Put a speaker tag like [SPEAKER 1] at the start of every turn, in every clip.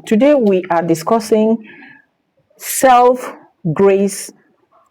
[SPEAKER 1] Today we are discussing self grace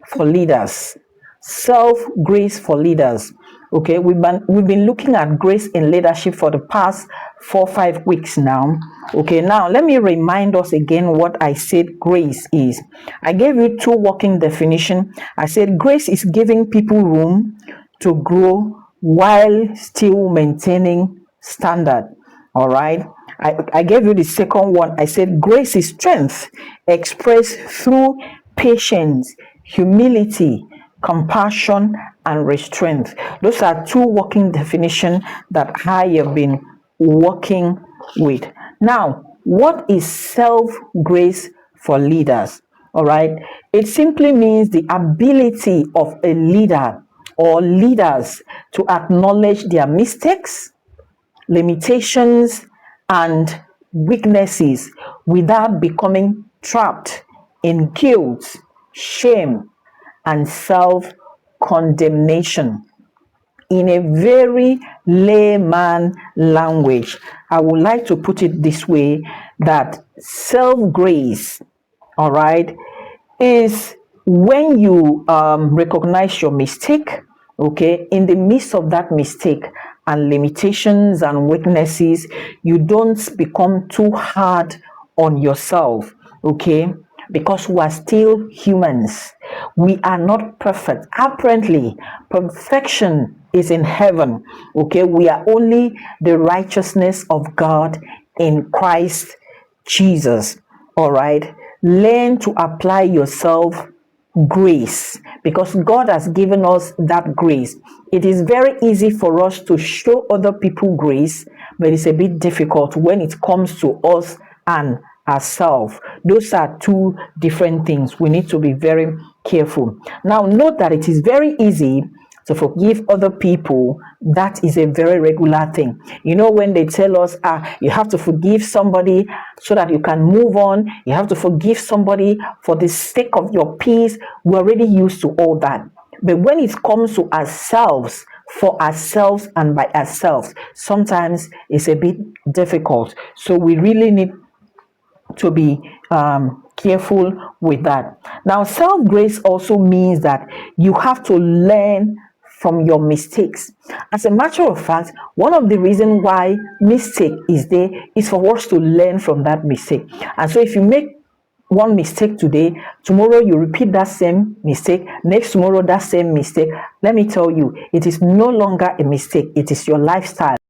[SPEAKER 1] for leaders. Self grace for leaders. Okay, we've been looking at grace in leadership for the past 4-5 weeks now. Okay, now let me remind us again what I said grace is. I gave you two working definitions. I said grace is giving people room to grow while still maintaining standard. All right. I gave you the second one. I said grace is strength expressed through patience, humility, compassion, and restraint. Those are two working definitions that I have been working with. Now, what is self grace for leaders? All right. It simply means the ability of a leader or leaders to acknowledge their mistakes, limitations, and weaknesses without becoming trapped in guilt, shame, and self condemnation. In a very layman language, I would like to put it this way, that self grace, all right, is when you recognize your mistake, okay, in the midst of that mistake and limitations and weaknesses, you don't become too hard on yourself, okay, because we are still humans. We are not perfect. Apparently, perfection is in heaven, okay. We are only the righteousness of God in Christ Jesus. All right, learn to apply yourself grace, because God has given us that grace. It is very easy for us to show other people grace, but it's a bit difficult when it comes to us and ourselves. Those are two different things. We need to be very careful. Now, note that it is very easy to forgive other people. That is a very regular thing. You know, when they tell us, you have to forgive somebody so that you can move on, you have to forgive somebody for the sake of your peace, we're already used to all that. But when it comes to ourselves, for ourselves and by ourselves, sometimes it's a bit difficult. So we really need to be careful with that. Now, self grace also means that you have to learn from your mistakes. As a matter of fact, one of the reasons why mistake is there is for us to learn from that mistake. And so if you make one mistake today, tomorrow you repeat that same mistake, next tomorrow that same mistake, let me tell you, it is no longer a mistake, it is your lifestyle.